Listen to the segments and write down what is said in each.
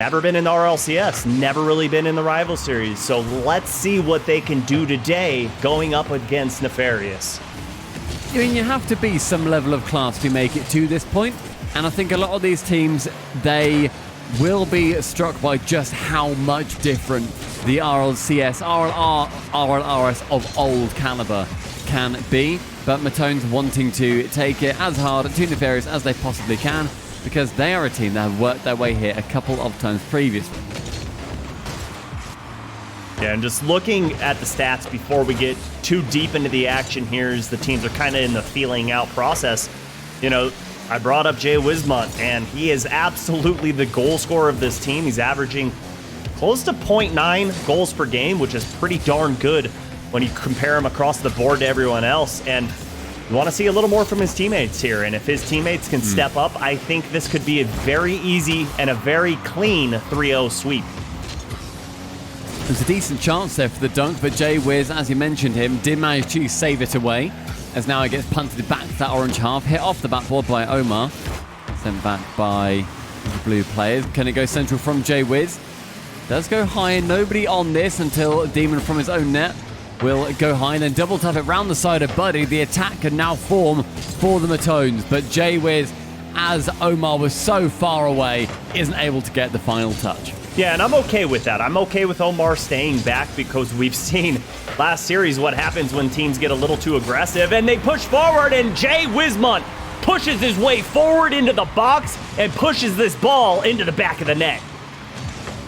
never been in the RLCS, never really been in the rival series. So let's see what they can do today going up against Nefarious. I mean, you have to be some level of class to make it to this point, and I think a lot of these teams, they will be struck by just how much different the RLCS, RLRS of old caliber can be. But Matones wanting to take it as hard to Nefarious as they possibly can, because they are a team that have worked their way here a couple of times previously. Yeah, and just looking at the stats before we get too deep into the action here, as the teams are kind of in the feeling out process. You know, I brought up Jay Wismont, and he is absolutely the goal scorer of this team. He's averaging close to 0.9 goals per game, which is pretty darn good when you compare him across the board to everyone else. And you want to see a little more from his teammates here. And if his teammates can step up, I think this could be a very easy and a very clean 3-0 sweep. There's a decent chance there for the dunk, but Jay Wiz, as you mentioned him, did manage to save it away, as now it gets punted back to that orange half, hit off the backboard by Omar, sent back by the blue players. Can it go central from Jay Wiz? Does go high, nobody on this until Demon from his own net will go high and then double tap it round the side of Buddy. The attack can now form for the Matones, but Jay Wiz, as Omar was so far away, isn't able to get the final touch. Yeah, and I'm okay with that. I'm okay with Omar staying back, because we've seen last series what happens when teams get a little too aggressive and they push forward, and Jay Wismont pushes his way forward into the box and pushes this ball into the back of the net.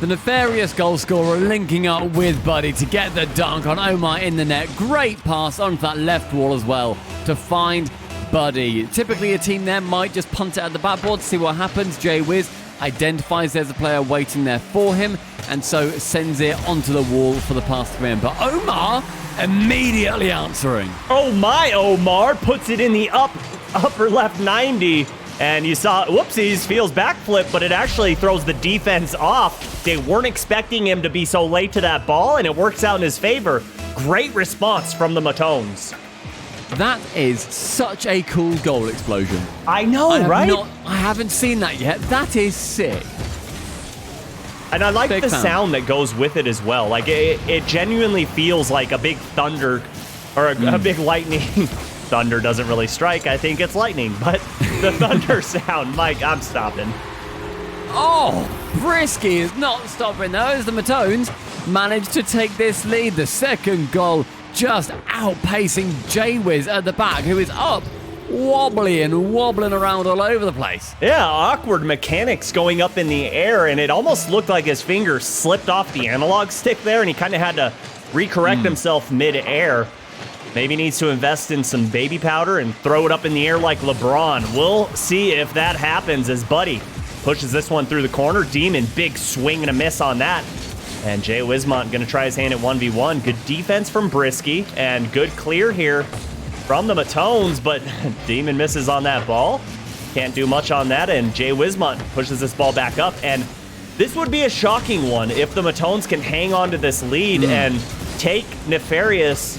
The Nefarious goal scorer linking up with Buddy to get the dunk on Omar in the net. Great pass onto that left wall as well to find Buddy. Typically a team there might just punt it at the backboard to see what happens. Jay Wiz identifies there's a player waiting there for him, and so sends it onto the wall for the pass to come in. But Omar immediately answering. Oh my, Omar puts it in the upper left 90, and you saw, whoopsies, feels backflip, but it actually throws the defense off. They weren't expecting him to be so late to that ball, and it works out in his favor. Great response from the Matones. That is such a cool goal explosion. I know, right? I haven't seen that yet. That is sick. And I like the sound that goes with it as well. Like, it genuinely feels like a big thunder, or a big lightning. Thunder doesn't really strike. I think it's lightning, but the thunder sound, Mike, I'm stopping. Oh, Brisky is not stopping though, as the Matones manage to take this lead. The second goal just outpacing Jay Wiz at the back, who is up, wobbling around all over the place. Yeah, awkward mechanics going up in the air, and it almost looked like his finger slipped off the analog stick there, and he kind of had to recorrect himself mid-air. Maybe needs to invest in some baby powder and throw it up in the air like LeBron. We'll see if that happens as Buddy pushes this one through the corner. Demon, big swing and a miss on that. And Jay Wismont going to try his hand at 1v1. Good defense from Brisky, and good clear here from the Matones, but Demon misses on that ball. Can't do much on that, and Jay Wismont pushes this ball back up. And this would be a shocking one if the Matones can hang on to this lead and take Nefarious,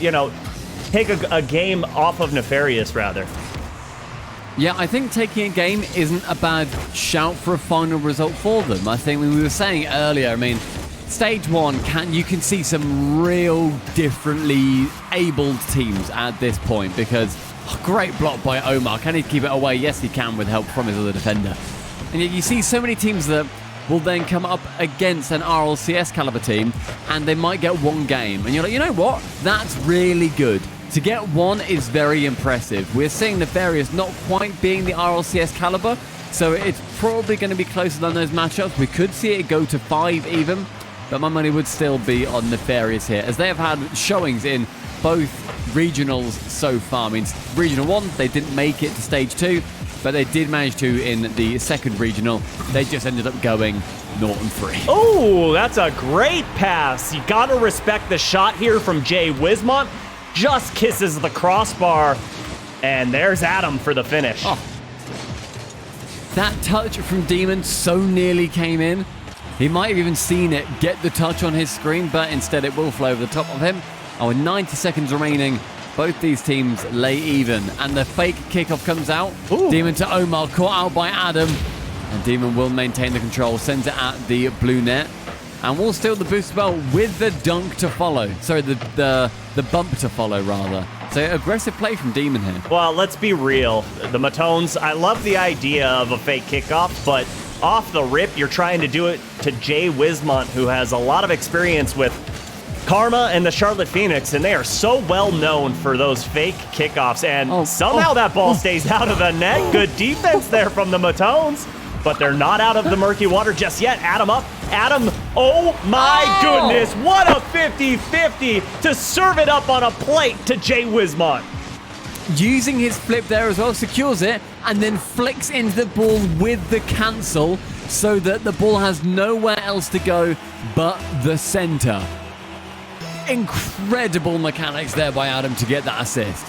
take a game off of Nefarious, rather. Yeah, I think taking a game isn't a bad shout for a final result for them. I think we were saying earlier, Stage 1, you can see some real differently abled teams at this point, because great block by Omar. Can he keep it away? Yes, he can, with help from his other defender. And yet you see so many teams that will then come up against an RLCS caliber team, and they might get one game. And you're like, you know what? That's really good. To get one is very impressive. We're seeing Nefarious not quite being the RLCS caliber, so it's probably going to be closer than those matchups. We could see it go to 5 even. But my money would still be on Nefarious here, as they have had showings in both regionals so far. Regional 1, they didn't make it to Stage 2, but they did manage to in the second regional. They just ended up going 0-3. Oh, that's a great pass. You got to respect the shot here from Jay Wismont. Just kisses the crossbar, and there's Adam for the finish. Oh. That touch from Demon so nearly came in. He might have even seen it get the touch on his screen, but instead it will flow over the top of him. With 90 seconds remaining, both these teams lay even, and the fake kickoff comes out. Ooh. Demon to Omar, caught out by Adam. And Demon will maintain the control, sends it at the blue net. And will steal the boost bell with the dunk to follow. Sorry, the bump to follow, rather. So aggressive play from Demon here. Well, let's be real. The Matones, I love the idea of a fake kickoff, but off the rip, you're trying to do it to Jay Wismont, who has a lot of experience with Karma and the Charlotte Phoenix, and they are so well known for those fake kickoffs. And somehow that ball stays out of the net. Good defense there from the Matones, but they're not out of the murky water just yet. Adam up. Adam, oh my goodness, what a 50-50 to serve it up on a plate to Jay Wismont. Using his flip there as well, secures it, and then flicks into the ball with the cancel so that the ball has nowhere else to go but the center. Incredible mechanics there by Adam to get that assist.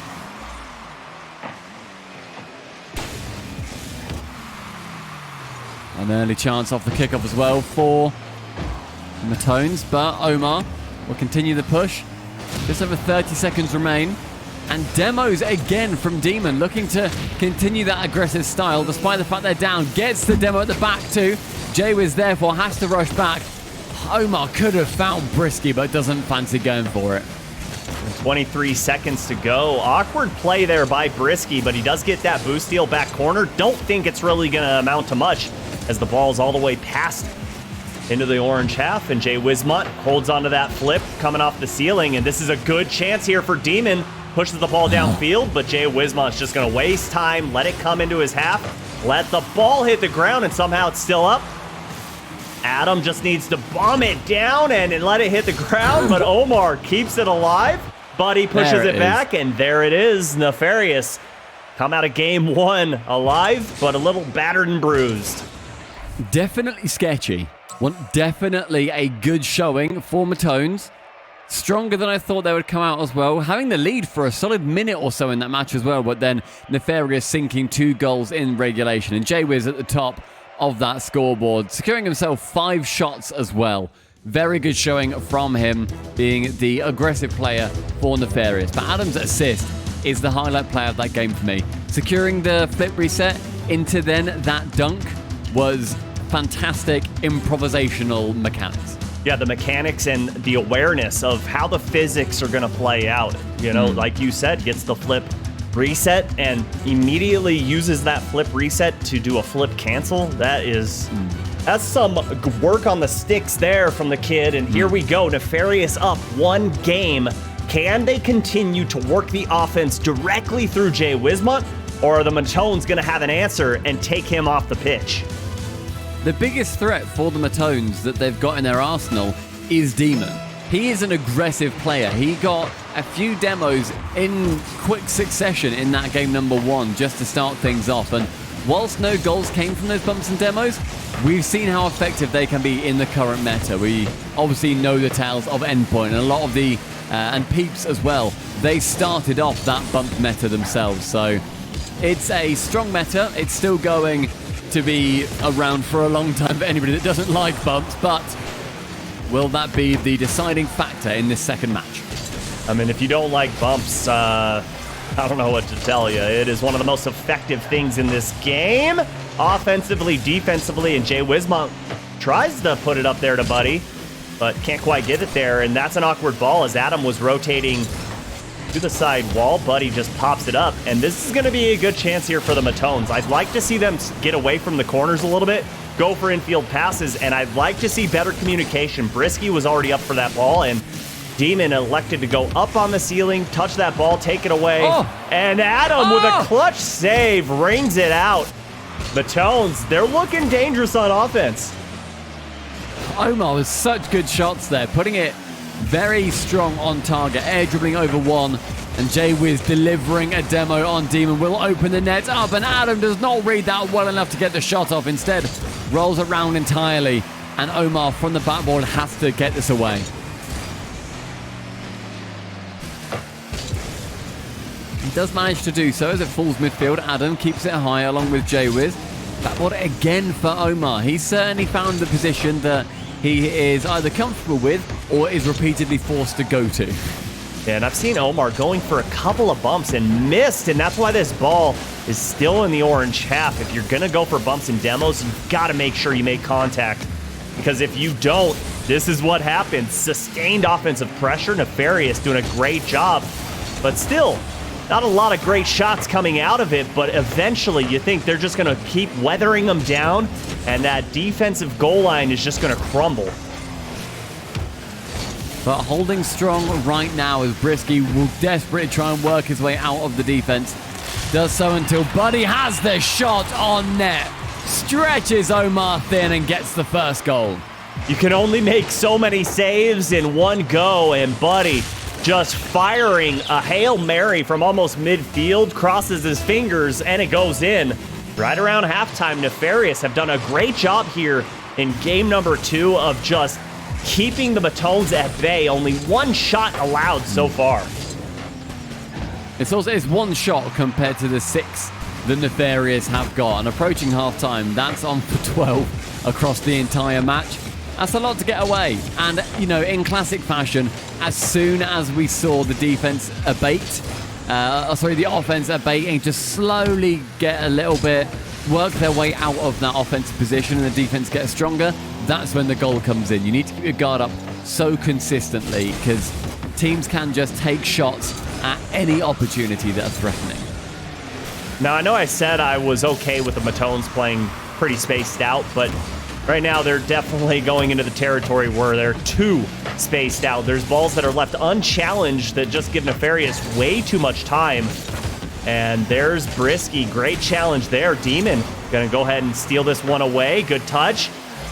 An early chance off the kickoff as well for the Matones, but Omar will continue the push. Just over 30 seconds remain. And demos again from Demon, looking to continue that aggressive style despite the fact they're down. Gets the demo at the back too. Jaywiz therefore has to rush back. Omar could have found Brisky, but doesn't fancy going for it. 23 seconds to go. Awkward play there by Brisky, but he does get that boost steal back corner. Don't think it's really going to amount to much as the ball's all the way past into the orange half, and Jay Wismont holds onto that flip coming off the ceiling, and this is a good chance here for Demon. Pushes the ball downfield, but Jay Wismont's just going to waste time, let it come into his half, let the ball hit the ground, and somehow it's still up. Adam just needs to bomb it down and let it hit the ground, but Omar keeps it alive. Buddy pushes it back, and there it is. Nefarious come out of game one alive, but a little battered and bruised. Definitely sketchy. Definitely a good showing for Matones. Stronger than I thought they would come out as well. Having the lead for a solid minute or so in that match as well, but then Nefarious sinking 2 goals in regulation. And Jaywiz at the top of that scoreboard, securing himself 5 shots as well. Very good showing from him, being the aggressive player for Nefarious. But Adam's assist is the highlight play of that game for me. Securing the flip reset into then that dunk was fantastic improvisational mechanics. Yeah, the mechanics and the awareness of how the physics are going to play out. You know, like you said, gets the flip reset and immediately uses that flip reset to do a flip cancel. That's some work on the sticks there from the kid. And here we go, Nefarious up 1 game. Can they continue to work the offense directly through Jay Wismont, or are the Matones going to have an answer and take him off the pitch? The biggest threat for the Matones that they've got in their arsenal is Demon. He is an aggressive player. He got a few demos in quick succession in that game number 1 just to start things off. And whilst no goals came from those bumps and demos, we've seen how effective they can be in the current meta. We obviously know the tales of Endpoint and a lot of the, and Peeps as well. They started off that bump meta themselves. So it's a strong meta. It's still going to be around for a long time for anybody that doesn't like bumps, but will that be the deciding factor in this second match? I mean, if you don't like bumps, I don't know what to tell you. It is one of the most effective things in this game, offensively, defensively, and Jay Wismont tries to put it up there to Buddy, but can't quite get it there, and that's an awkward ball as Adam was rotating to the side wall. Buddy just pops it up, and this is going to be a good chance here for the Matones. I'd like to see them get away from the corners a little bit, go for infield passes, and I'd like to see better communication. Brisky was already up for that ball, and Demon elected to go up on the ceiling, touch that ball, take it away, and Adam with a clutch save rings it out. Matones, they're looking dangerous on offense. Omar with such good shots there, putting it very strong on target, air dribbling over 1, and Jaywiz delivering a demo on Demon will open the net up, and Adam does not read that well enough to get the shot off. Instead, rolls around entirely, and Omar from the backboard has to get this away. He does manage to do so as it falls midfield. Adam keeps it high along with Jaywiz. Backboard again for Omar. He's certainly found the position that he is either comfortable with or is repeatedly forced to go to. And I've seen Omar going for a couple of bumps and missed, and that's why this ball is still in the orange half. If you're gonna go for bumps and demos, you've gotta make sure you make contact. Because if you don't, this is what happens. Sustained offensive pressure, Nefarious doing a great job. But still, not a lot of great shots coming out of it, but eventually you think they're just gonna keep weathering them down, and that defensive goal line is just gonna crumble. But holding strong right now as Brisky will desperately try and work his way out of the defense. Does so until Buddy has the shot on net. Stretches Omar thin and gets the first goal. You can only make so many saves in one go, and Buddy just firing a Hail Mary from almost midfield, crosses his fingers, and it goes in. Right around halftime, Nefarious have done a great job here in game number 2 of just keeping the Matones at bay. Only one shot allowed so far. It's one shot compared to the 6 the Nefarious have got. And approaching halftime, that's on for 12 across the entire match. That's a lot to get away. And, you know, in classic fashion, as soon as we saw the defense abate, the offense abate and just slowly get a little bit, work their way out of that offensive position and the defense gets stronger, that's when the goal comes in. You need to keep your guard up so consistently because teams can just take shots at any opportunity that are threatening. Now, I know I said I was okay with the Matones playing pretty spaced out, but right now they're definitely going into the territory where they're too spaced out. There's balls that are left unchallenged that just give Nefarious way too much time. And there's Brisky. Great challenge there. Demon gonna go ahead and steal this one away. Good touch.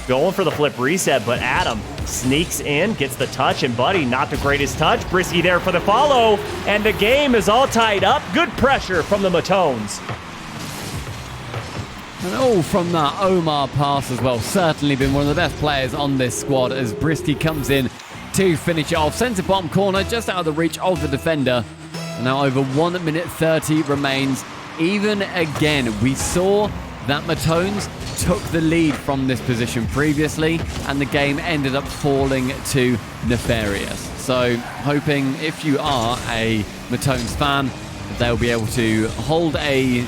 Going for the flip reset, but Adam sneaks in, gets the touch, and Buddy, not the greatest touch. Brisky there for the follow, and the game is all tied up. Good pressure from the Matones. And all from that Omar pass as well. Certainly been one of the best players on this squad as Brisky comes in to finish it off. Centre bottom corner, just out of the reach of the defender. And now over 1 minute 30 remains. Even again, we saw that Matones took the lead from this position previously, and the game ended up falling to Nefarious. So hoping if you are a Matones fan, they'll be able to hold a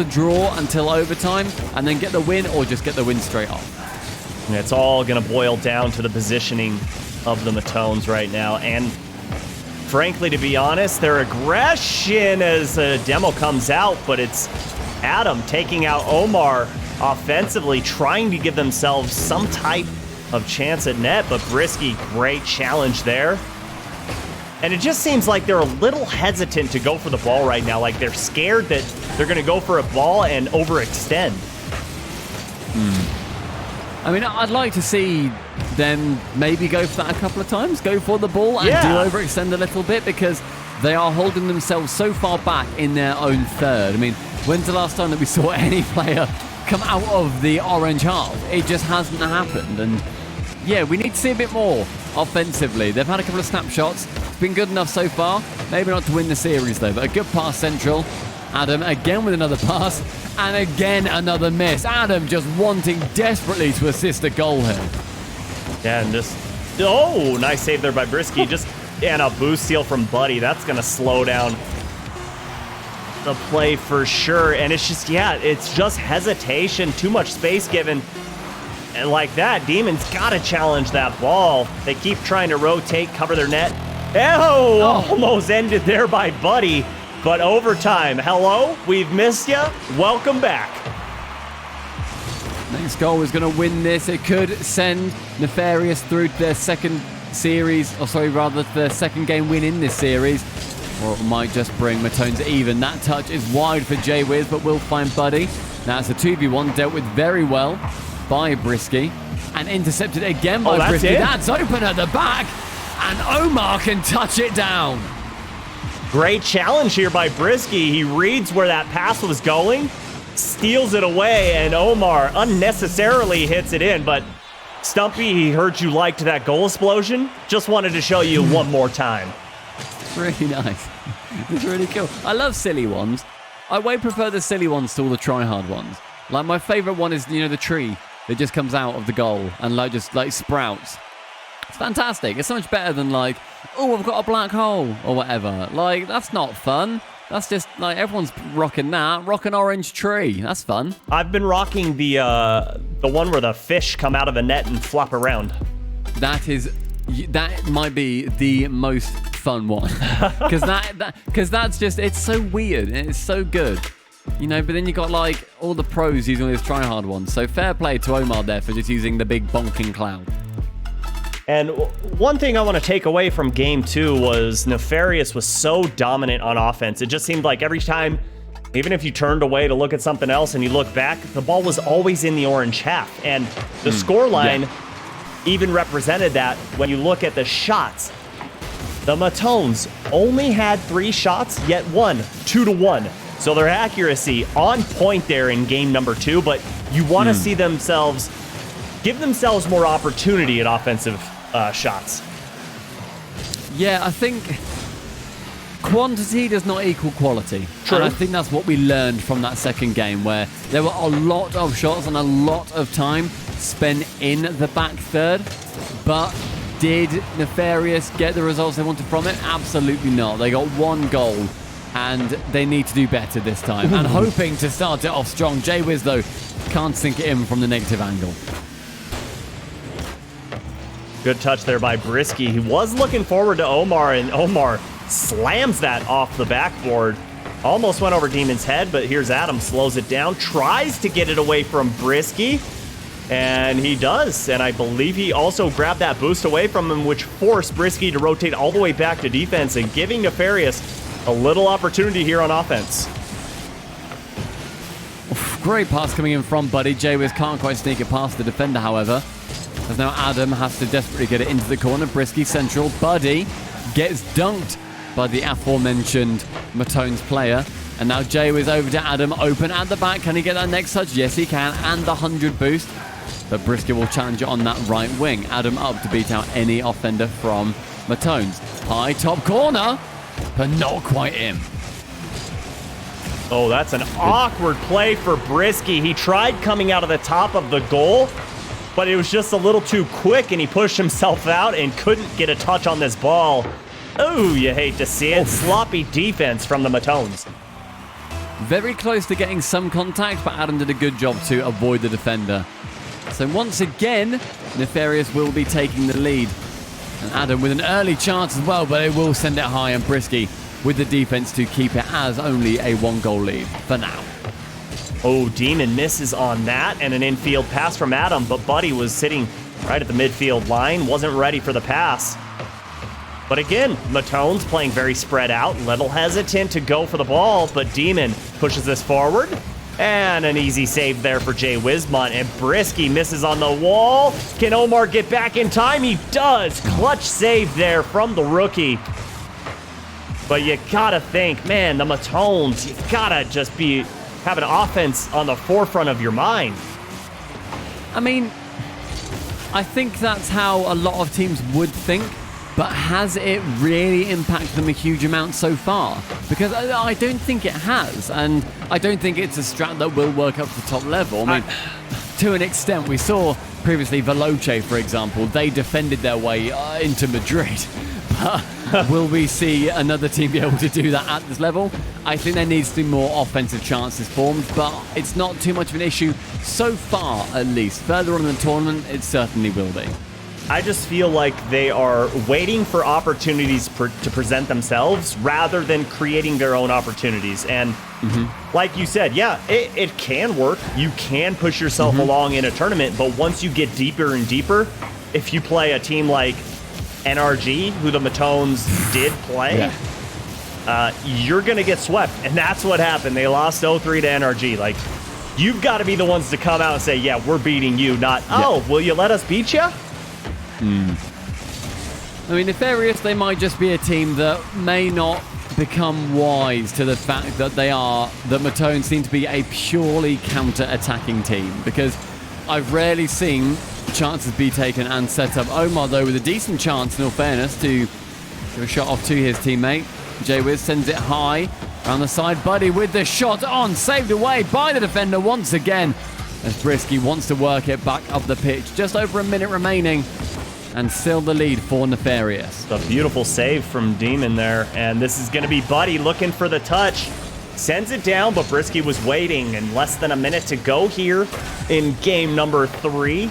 draw until overtime and then get the win, or just get the win straight off. And it's all going to boil down to the positioning of the Matones right now. And frankly, to be honest, their aggression as a demo comes out, but it's Adam taking out Omar offensively, trying to give themselves some type of chance at net, but Brisky, great challenge there. And it just seems like they're a little hesitant to go for the ball right now. Like they're scared that they're going to go for a ball and overextend. I mean, I'd like to see them maybe go for that a couple of times, go for the ball and do overextend a little bit, because they are holding themselves so far back in their own third. I mean, when's the last time that we saw any player come out of the orange half? It just hasn't happened. And yeah, we need to see a bit more offensively. They've had a couple of snapshots. It's been good enough so far. Maybe not to win the series though, but a good pass central. Adam again with another pass, and again another miss. Adam just wanting desperately to assist a goal here. Yeah, and just, oh, nice save there by Brisky. Just, and a boost steal from Buddy. That's going to slow down the play for sure. And it's just, yeah, it's just hesitation, too much space given. And like that, Demon's got to challenge that ball. They keep trying to rotate, cover their net. Oh, almost ended there by Buddy. But overtime, hello, we've missed you. Welcome back. Next goal is going to win this. It could send Nefarious through to their second series, their second game win in this series. Or it might just bring Matones even. That touch is wide for J-Wiz, but will find Buddy. Now it's a 2v1 dealt with very well by Brisky. And intercepted again by Brisky. That's open at the back. And Omar can touch it down. Great challenge here by Brisky. He reads where that pass was going, steals it away, and Omar unnecessarily hits it in. But Stumpy, he heard you liked that goal explosion. Just wanted to show you one more time. It's really nice. It's really cool. I love silly ones. I way prefer the silly ones to all the try-hard ones. Like, my favorite one is, the tree that just comes out of the goal and just sprouts. It's fantastic. It's so much better than like, oh, I've got a black hole or whatever. Like, that's not fun. That's just like everyone's rocking that. Rock an orange tree. That's fun. I've been rocking the one where the fish come out of the net and flop around. That might be the most fun one. Because that's just, it's so weird and it's so good. You know, but then you got like all the pros using all these tryhard ones. So fair play to Omar there for just using the big bonking cloud. And one thing I want to take away from game 2 was Nefarious was so dominant on offense. It just seemed like every time, even if you turned away to look at something else and you look back, the ball was always in the orange half. And the scoreline even represented that when you look at the shots. The Matones only had 3 shots, yet won 2-1. So their accuracy on point there in game number 2, but you want to see themselves give themselves more opportunity at offensive shots. Yeah, I think quantity does not equal quality. True. And I think that's what we learned from that second game, where there were a lot of shots and a lot of time spent in the back third. But did Nefarious get the results they wanted from it? Absolutely not. They got 1 goal, and they need to do better this time. And hoping to start it off strong. J-Wiz, though, can't sink it in from the negative angle. Good touch there by Brisky. He was looking forward to Omar, and Omar slams that off the backboard. Almost went over Demon's head, but here's Adam, slows it down, tries to get it away from Brisky, and he does. And I believe he also grabbed that boost away from him, which forced Brisky to rotate all the way back to defense and giving Nefarious a little opportunity here on offense. Great pass coming in from Buddy. J-Wiz can't quite sneak it past the defender, however. As now Adam has to desperately get it into the corner. Brisky central. Buddy gets dunked by the aforementioned Matones player. And now J-Wiz over to Adam. Open at the back. Can he get that next touch? Yes, he can. And the 100 boost. But Brisky will challenge it on that right wing. Adam up to beat out any offender from Matones. High top corner, but not quite in. Oh, that's an awkward play for Brisky. He tried coming out of the top of the goal, but it was just a little too quick, and he pushed himself out and couldn't get a touch on this ball. Oh, you hate to see it. Sloppy defense from the Matones. Very close to getting some contact, but Adam did a good job to avoid the defender. So once again, Nefarious will be taking the lead. And Adam with an early chance as well, but it will send it high, and Brisky with the defense to keep it as only a 1-goal lead for now. Oh, Demon misses on that, and an infield pass from Adam, but Buddy was sitting right at the midfield line, wasn't ready for the pass. But again, Matones playing very spread out, little hesitant to go for the ball, but Demon pushes this forward, and an easy save there for Jay Wismont, and Brisky misses on the wall. Can Omar get back in time? He does. Clutch save there from the rookie. But you gotta think, man, the Matones, you gotta just have an offense on the forefront of your mind. I mean, I think that's how a lot of teams would think, but has it really impacted them a huge amount so far? Because I don't think it has, and I don't think it's a strat that will work up to the top level. I mean, to an extent, we saw previously Veloce, for example, they defended their way into Madrid. Will we see another team be able to do that at this level? I think there needs to be more offensive chances formed, but it's not too much of an issue so far, at least. Further on in the tournament, it certainly will be. I just feel like they are waiting for opportunities to present themselves rather than creating their own opportunities. And like you said, yeah, it can work. You can push yourself along in a tournament, but once you get deeper and deeper, if you play a team like NRG, who the Matones did play, you're going to get swept. And that's what happened. They lost 0-3 to NRG. Like, you've got to be the ones to come out and say, yeah, we're beating you, not, oh, will you let us beat you? I mean, Nefarious, they might just be a team that may not become wise to the fact that that Matones seem to be a purely counter-attacking team, because I've rarely seen chances be taken and set up. Omar, though, with a decent chance, in all fairness, to give a shot off to his teammate. J-Wiz sends it high around the side. Buddy with the shot on, saved away by the defender once again, as Brisky wants to work it back up the pitch. Just over a minute remaining. and still the lead for Nefarious. A beautiful save from Demon there, and this is going to be Buddy looking for the touch. Sends it down, but Brisky was waiting, and less than a minute to go here in game number 3.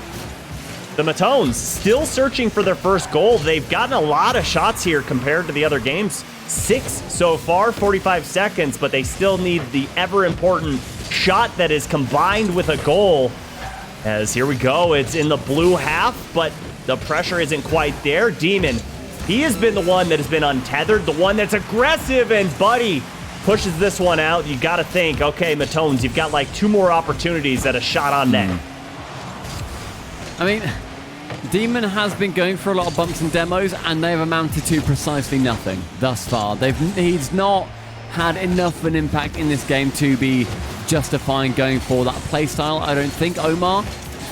The Matones still searching for their first goal. They've gotten a lot of shots here compared to the other games. 6 so far, 45 seconds, but they still need the ever-important shot that is combined with a goal. As here we go, it's in the blue half, but the pressure isn't quite there. Demon, he has been the one that has been untethered, the one that's aggressive, and Buddy pushes this one out. You got to think, okay, Matones, you've got like 2 more opportunities at a shot on net. I mean, Demon has been going for a lot of bumps and demos, and they've amounted to precisely nothing thus far. He's not had enough of an impact in this game to be justifying going for that playstyle. I don't think Omar,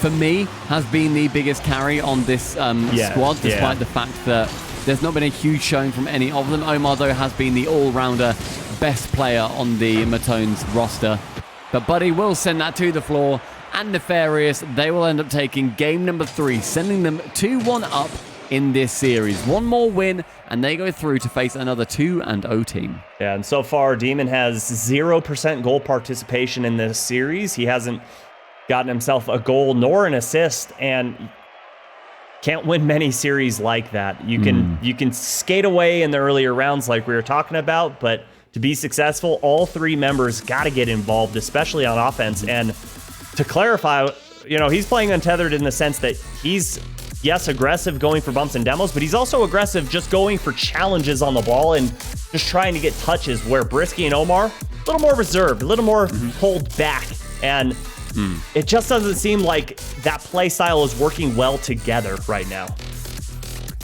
for me, has been the biggest carry on this squad, despite the fact that there's not been a huge showing from any of them. Omar, though, has been the all-rounder best player on the Matones roster. But Buddy will send that to the floor, and Nefarious, they will end up taking game number 3, sending them 2-1 up in this series. One more win, and they go through to face another 2-0 team. Yeah, and so far, Demon has 0% goal participation in this series. He hasn't gotten himself a goal nor an assist, and can't win many series like that. You can skate away in the earlier rounds like we were talking about, but to be successful, all 3 members got to get involved, especially on offense. And to clarify, he's playing untethered in the sense that he's, yes, aggressive going for bumps and demos, but he's also aggressive just going for challenges on the ball and just trying to get touches, where Brisky and Omar, a little more reserved, a little more pulled back. And it just doesn't seem like that play style is working well together right now.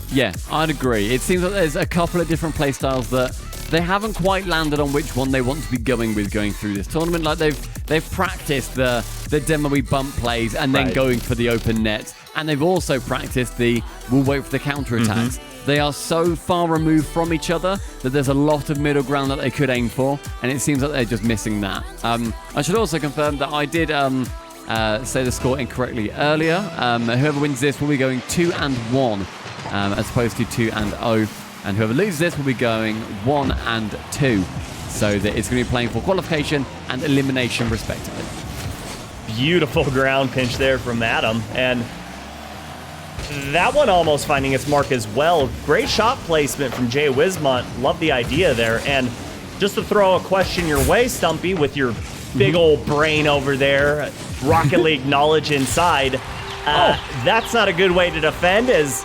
Yeah, I'd agree. It seems like there's a couple of different play styles that they haven't quite landed on which one they want to be going with going through this tournament. Like they've practiced the demo-y bump plays and then going for the open net. And they've also practiced we'll wait for the counter-attacks. They are so far removed from each other that there's a lot of middle ground that they could aim for, and it seems like they're just missing that. I should also confirm that I did say the score incorrectly earlier. Whoever wins this will be going 2-1 as opposed to 2-0, and whoever loses this will be going 1-2. So that it's going to be playing for qualification and elimination respectively. Beautiful ground pinch there from Adam, and that one almost finding its mark as well. Great shot placement from Jay Wismont. Love the idea there. And just to throw a question your way, Stumpy, with your big old brain over there, Rocket League knowledge inside, that's not a good way to defend, as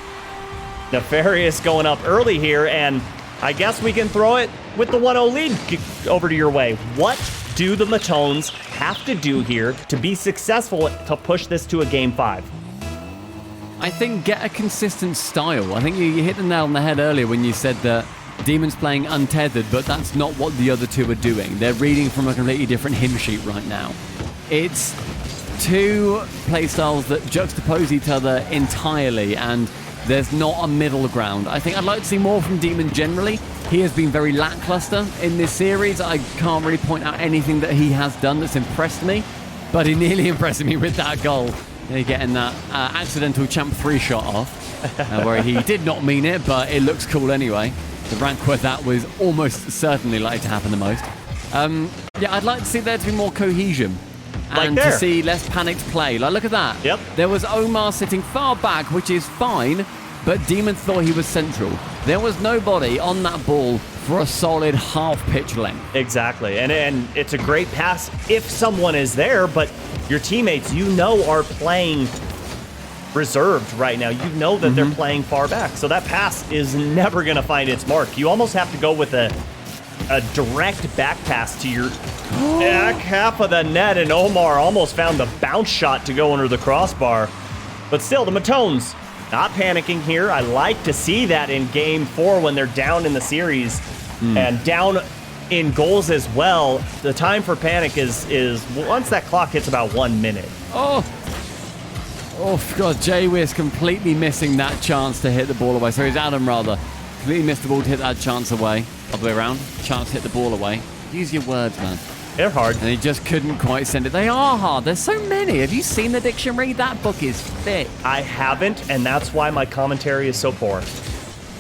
Nefarious going up early here, and I guess we can throw it with the 1-0 lead over to your way. What do the Matones have to do here to be successful to push this to a Game 5? I think get a consistent style. I think you hit the nail on the head earlier when you said that Demon's playing untethered, but that's not what the other 2 are doing. They're reading from a completely different hymn sheet right now. It's 2 playstyles that juxtapose each other entirely, and there's not a middle ground. I think I'd like to see more from Demon generally. He has been very lackluster in this series. I can't really point out anything that he has done that's impressed me, but he nearly impressed me with that goal. Getting that accidental Champ 3 shot off, where he did not mean it, but it looks cool anyway. The rank where that was almost certainly likely to happen the most. Yeah, I'd like to see there to be more cohesion. And to see less panicked play. Like, look at that. Yep. There was Omar sitting far back, which is fine, but Demon thought he was central. There was nobody on that ball for a solid half pitch length. Exactly. And it's a great pass if someone is there, but your teammates, are playing reserved right now. You know that they're playing far back. So that pass is never going to find its mark. You almost have to go with a direct back pass to your back half of the net, and Omar almost found the bounce shot to go under the crossbar. But still, the Matones not panicking here. I like to see that in Game 4 when they're down in the series and down in goals as well. The time for panic is once that clock hits about 1 minute. Oh, God, Jay Wiz completely missing that chance to hit the ball away. Sorry, it's Adam, rather. Completely missed the ball to hit that chance away. Other way around. Chance to hit the ball away. Use your words, man. They're hard. And he just couldn't quite send it. They are hard. There's so many. Have you seen the dictionary? That book is thick. I haven't, and that's why my commentary is so poor.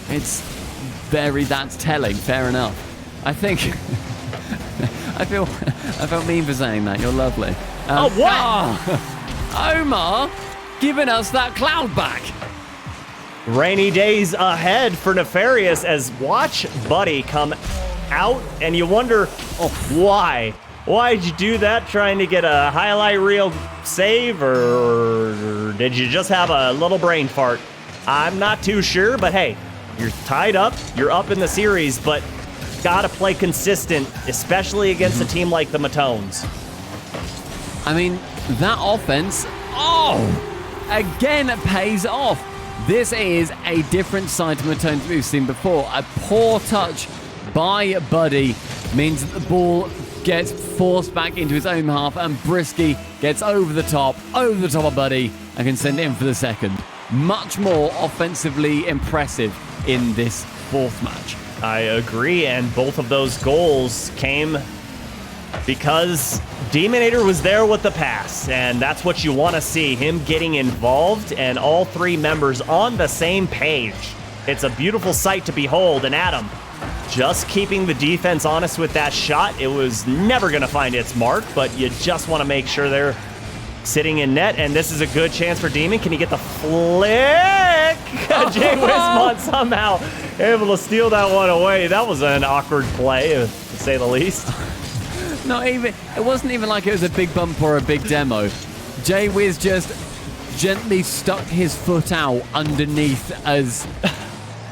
That's telling. Fair enough. I think... I felt mean for saying that. You're lovely. What? Omar giving us that cloud back. Rainy days ahead for Nefarious as watch Buddy come out, and you wonder, why? Why'd you do that, trying to get a highlight reel save, or did you just have a little brain fart? I'm not too sure, but hey, you're tied up, you're up in the series, but gotta play consistent, especially against a team like the Matones. I mean, that offense, again, it pays off. This is a different side to Matones we've seen before. A poor touch by Buddy means that the ball gets forced back into his own half, and Brisky gets over the top of Buddy, and can send it in for the second. Much more offensively impressive in this fourth match. I agree, and both of those goals came because Demonator was there with the pass, and that's what you want to see, him getting involved and all three members on the same page. It's a beautiful sight to behold, and Adam just keeping the defense honest with that shot. It was never going to find its mark, but you just want to make sure they're sitting in net, and this is a good chance for Demon. Can he get the flick? Jay Wismont somehow able to steal that one away. That was an awkward play, to say the least. It wasn't even like it was a big bump or a big demo. Jay Wiz just gently stuck his foot out underneath as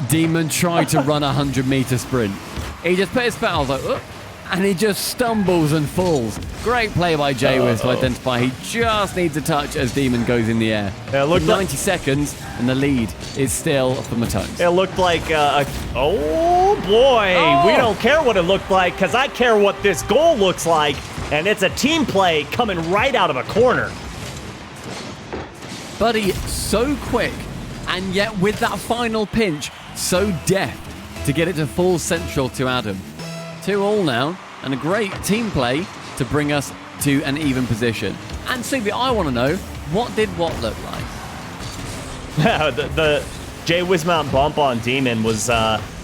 Demon tried to run a 100-meter sprint. He just put his foot out, like, "Oop," and he just stumbles and falls. Great play by Jay Wiz to identify he just needs a touch as Demon goes in the air. Yeah, it looked 90 seconds, and the lead is still for Matones. It looked like, oh boy, we don't care what it looked like, because I care what this goal looks like, and it's a team play coming right out of a corner. Buddy, so quick, and yet with that final pinch, so deft to get it to full central to Adam. 2-2 now, and a great team play to bring us to an even position. And Subi, I want to know, what did what look like? the Jay Wismont bump on Demon was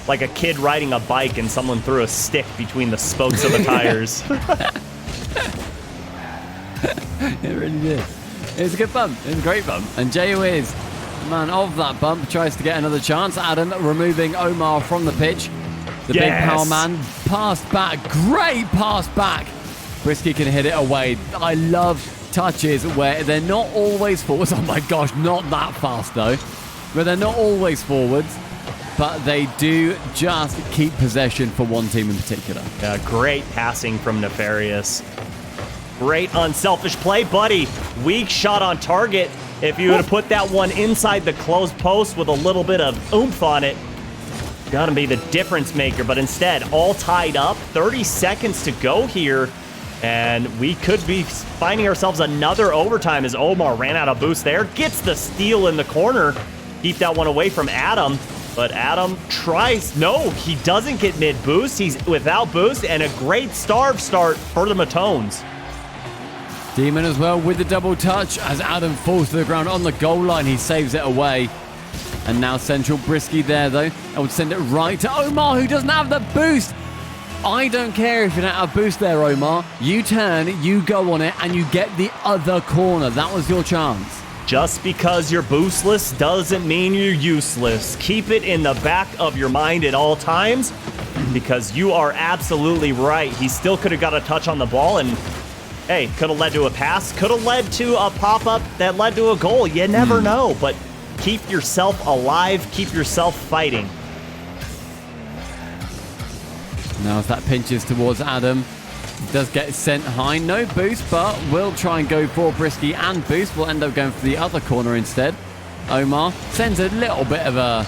like a kid riding a bike and someone threw a stick between the spokes of the tires. It really did. It was a good bump. It was a great bump. And Jay Wiz, man of that bump, tries to get another chance. Adam removing Omar from the pitch. The big power man, pass back, great pass back. Brisky can hit it away. I love touches where they're not always forwards. Oh my gosh, not that fast though. Where they're not always forwards, but they do just keep possession for one team in particular. Yeah, great passing from Nefarious. Great unselfish play, Buddy. Weak shot on target. If you would have put that one inside the closed post with a little bit of oomph on it, gonna be the difference maker, but instead, all tied up, 30 seconds to go here, and we could be finding ourselves another overtime as Omar ran out of boost there, gets the steal in the corner, keep that one away from Adam, but Adam tries, no, he doesn't get mid-boost, he's without boost, and a great starve start for the Matones. Demon as well with the double touch as Adam falls to the ground on the goal line, he saves it away. And now central Brisky there, though. I would send it right to Omar, who doesn't have the boost. I don't care if you don't have boost there, Omar. You turn, you go on it, and you get the other corner. That was your chance. Just because you're boostless doesn't mean you're useless. Keep it in the back of your mind at all times, because you are absolutely right. He still could have got a touch on the ball, and hey, could have led to a pass, could have led to a pop-up that led to a goal. You never know, but keep yourself alive, keep yourself fighting. Now as that pinches towards Adam, he does get sent high. No boost, but will try and go for Brisky and boost. Will end up going for the other corner instead. Omar sends a little bit of a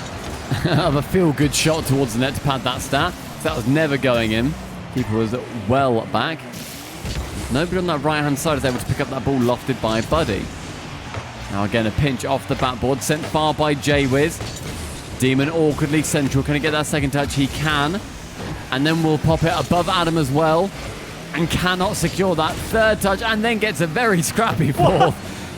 of a feel-good shot towards the net to pad that stat. So that was never going in. Keeper was well back. Nobody on that right-hand side is able to pick up that ball lofted by Buddy. Now again, a pinch off the backboard, sent far by Jay Wiz. Demon awkwardly central. Can he get that second touch? He can. And then we'll pop it above Adam as well. and cannot secure that third touch, and then gets a very scrappy fourth.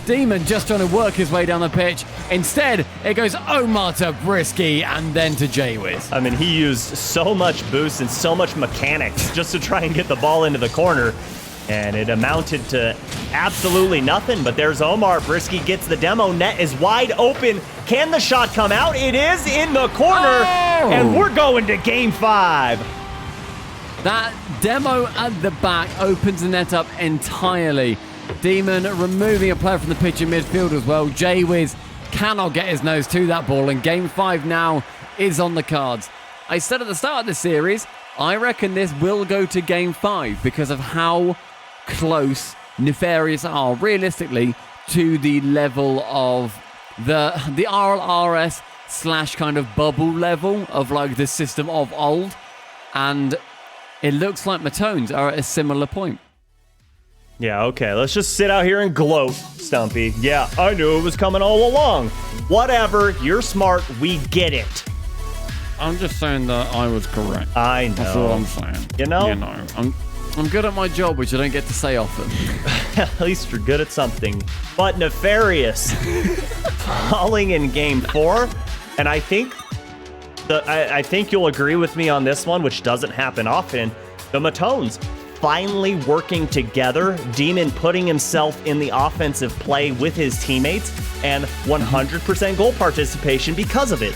Demon just trying to work his way down the pitch. Instead, it goes Omar to Brisky and then to Jaywiz. I mean, he used so much boost and so much mechanics just to try and get the ball into the corner, and it amounted to absolutely nothing. But there's Omar. Brisky gets the demo. Net is wide open. Can the shot come out? It is in the corner, and we're going to game 5. That demo at the back opens the net up entirely. Demon removing a player from the pitch in midfield as well. Jaywiz cannot get his nose to that ball, and game 5 now is on the cards. I said at the start of the series, I reckon this will go to game 5 because of how close Nefarious are realistically to the level of the RLRS / kind of bubble level of like the system of old, and it looks like Matones are at a similar point. Yeah, okay, let's just sit out here and gloat, Stumpy. Yeah, I knew it was coming all along. Whatever, you're smart, we get it. I'm just saying that I was correct. I know. That's all I'm saying. You know? I'm good at my job, which I don't get to say often. At least you're good at something. But Nefarious falling in game 4, and I think you'll agree with me on this one, which doesn't happen often. The Matones finally working together, Demon putting himself in the offensive play with his teammates, and 100% goal participation because of it.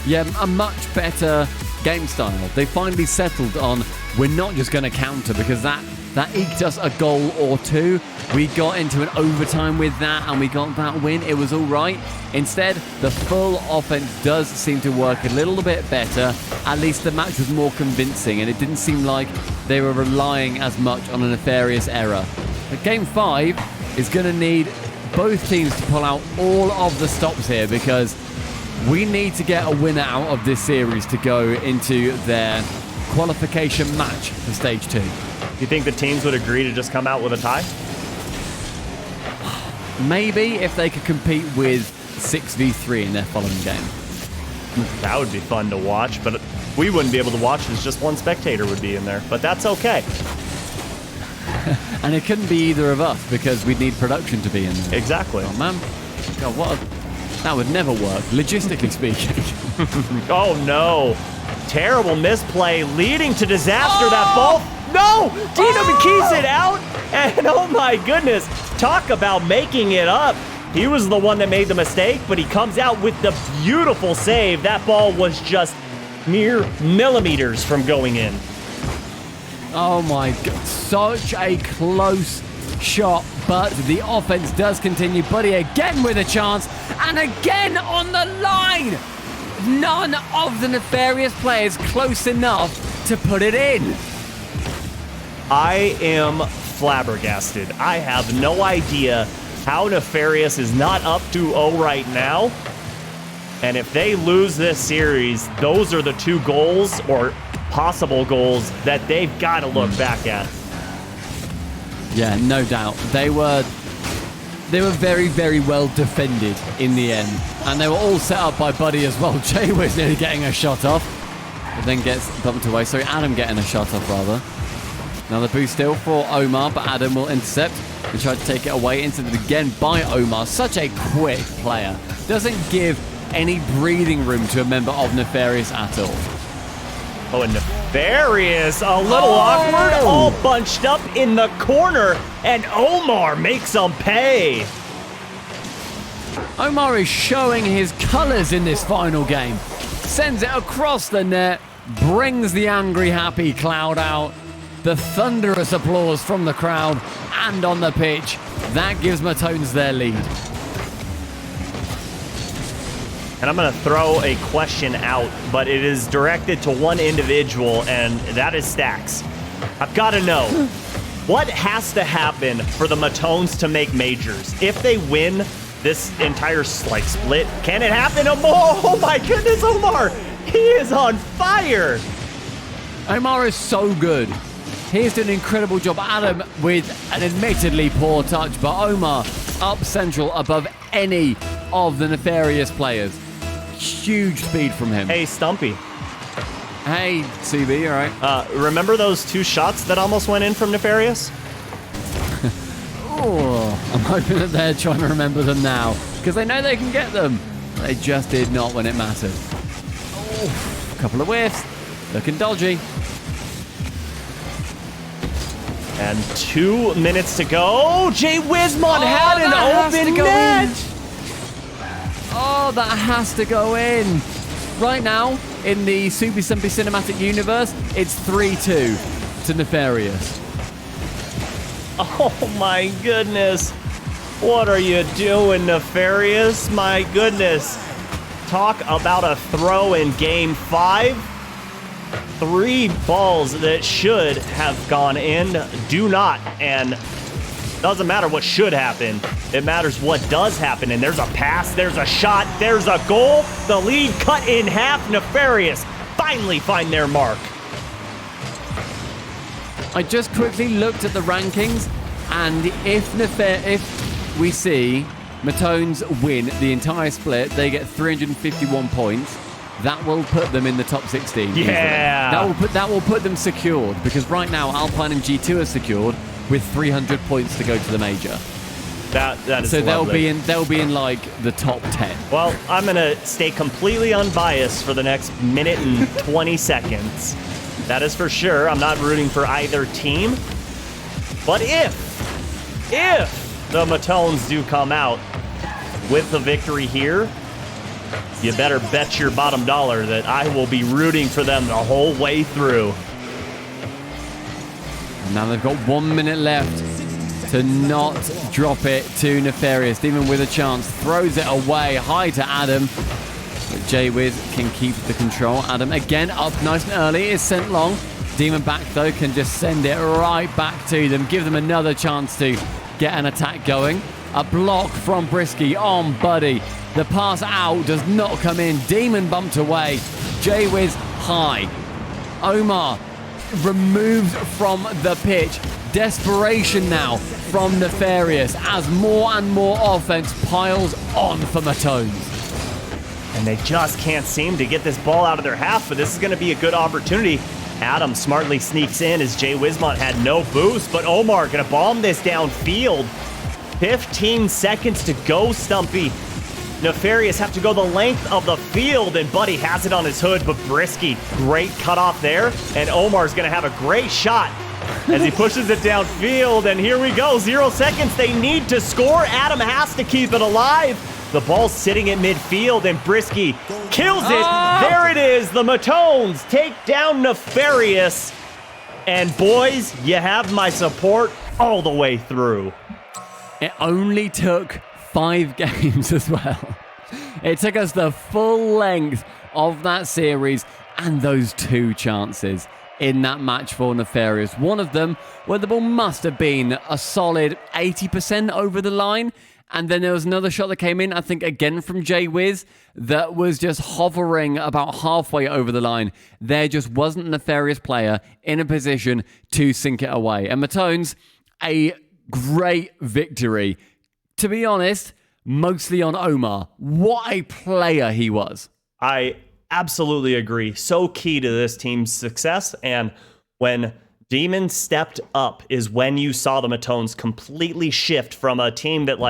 Yeah, a much better game style. They finally settled on, we're not just going to counter, because that eked us a goal or two. We got into an overtime with that, and we got that win. It was all right. Instead, the full offense does seem to work a little bit better. At least the match was more convincing, and it didn't seem like they were relying as much on a Nefarious error. But game 5 is going to need both teams to pull out all of the stops here, because we need to get a winner out of this series to go into their qualification match for stage 2. You think the teams would agree to just come out with a tie? Maybe if they could compete with 6v3 in their following game. That would be fun to watch, but we wouldn't be able to watch as just one spectator would be in there. But that's okay. And it couldn't be either of us because we'd need production to be in there. Exactly. Oh, man. God, that would never work, logistically speaking. Oh, no. Terrible misplay leading to disaster. That ball. No! Demon keeps it out. And oh, my goodness. Talk about making it up. He was the one that made the mistake, but he comes out with the beautiful save. That ball was just mere millimeters from going in. Oh my God, such a close shot, but the offense does continue. Buddy again with a chance, and again on the line. None of the Nefarious players close enough to put it in. I am flabbergasted. I have no idea how Nefarious is not up 2-0 right now. And if they lose this series, those are the 2 goals or possible goals that they've got to look back at. Yeah, no doubt. They were very, very well defended in the end. And they were all set up by Buddy as well. Jay was nearly getting a shot off, but then gets bumped away. Sorry, Adam getting a shot off, rather. Another boost still for Omar, but Adam will intercept and try to take it away. Intercepted again by Omar. Such a quick player. Doesn't give any breathing room to a member of Nefarious at all. Oh, and Nefarious, a little awkward, all bunched up in the corner, and Omar makes them pay. Omar is showing his colors in this final game. Sends it across the net, brings the angry, happy crowd out. The thunderous applause from the crowd and on the pitch. That gives Matones their lead. And I'm going to throw a question out, but it is directed to one individual, and that is Stacks. I've got to know, what has to happen for the Matones to make majors? If they win this entire split, can it happen? Oh my goodness, Omar! He is on fire! Omar is so good. He's done an incredible job. Adam with an admittedly poor touch, but Omar up central above any of the Nefarious players. Huge speed from him. Hey, Stumpy. Hey, CB, all right? Remember those 2 shots that almost went in from Nefarious? Oh, I'm hoping that they're trying to remember them now because they know they can get them. They just did not when it mattered. Oh, a couple of whiffs. Looking dodgy. And 2 minutes to go. Jay Wismont had an open net. Oh, that has to go in. Right now, in the Super Simply Cinematic Universe, it's 3-2 to Nefarious. Oh my goodness. What are you doing, Nefarious? My goodness. Talk about a throw in game 5. 3 balls that should have gone in do not. And doesn't matter what should happen. It matters what does happen. And there's a pass, there's a shot, there's a goal. The lead cut in half. Nefarious finally find their mark. I just quickly looked at the rankings, and if we see Matones win the entire split, they get 351 points. That will put them in the top 16. Yeah. That will put them secured, because right now Alpine and G2 are secured with 300 points to go to the major. That is so lovely. they'll be in like the top 10. Well, I'm gonna stay completely unbiased for the next minute and 20 seconds. That is for sure. I'm not rooting for either team. But if the Matones do come out with the victory here, you better bet your bottom dollar that I will be rooting for them the whole way through. Now they've got 1 minute left to not drop it to Nefarious. Demon with a chance, throws it away, high to Adam. But J-Wiz can keep the control. Adam again up nice and early, is sent long. Demon back though can just send it right back to them, give them another chance to get an attack going. A block from Brisky on Buddy. The pass out does not come in. Demon bumped away. J-Wiz high. Omar removed from the pitch. Desperation now from Nefarious as more and more offense piles on for Matones. And they just can't seem to get this ball out of their half, but this is going to be a good opportunity. Adam smartly sneaks in as Jay Wismont had no boost, but Omar going to bomb this downfield. 15 seconds to go, Stumpy. Nefarious have to go the length of the field, and Buddy has it on his hood, but Brisky, great cutoff there, and Omar's going to have a great shot as he pushes it downfield, and here we go, 0 seconds. They need to score. Adam has to keep it alive. The ball's sitting at midfield, and Brisky kills it. There it is. The Matones take down Nefarious. And boys, you have my support all the way through. It only took 5 games as well. It took us the full length of that series and those 2 chances in that match for Nefarious. One of them where the ball must have been a solid 80% over the line. And then there was another shot that came in, I think again from J-Wiz, that was just hovering about halfway over the line. There just wasn't a Nefarious player in a position to sink it away. And Matones, a great victory. To be honest, mostly on Omar. What a player he was. I absolutely agree. So key to this team's success. And when Demon stepped up is when you saw the Matones completely shift from a team that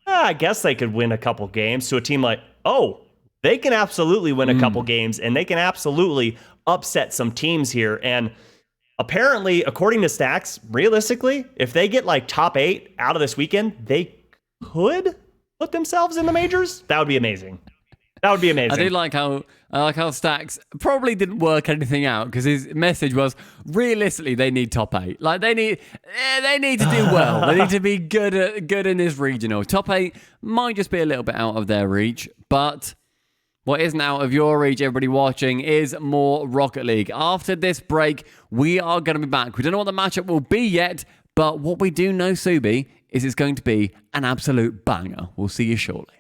I guess they could win a couple games to a team like, oh, they can absolutely win a couple games and they can absolutely upset some teams here. And apparently, according to Stacks, realistically, if they get like top 8 out of this weekend, they could put themselves in the majors. That would be amazing. That would be amazing. I do like how Stacks probably didn't work anything out because his message was realistically they need top 8. Like they need to do well. They need to be good in this regional. Top 8 might just be a little bit out of their reach, but what isn't out of your reach, everybody watching, is more Rocket League. After this break, we are going to be back. We don't know what the matchup will be yet, but what we do know, Subi, is it's going to be an absolute banger. We'll see you shortly.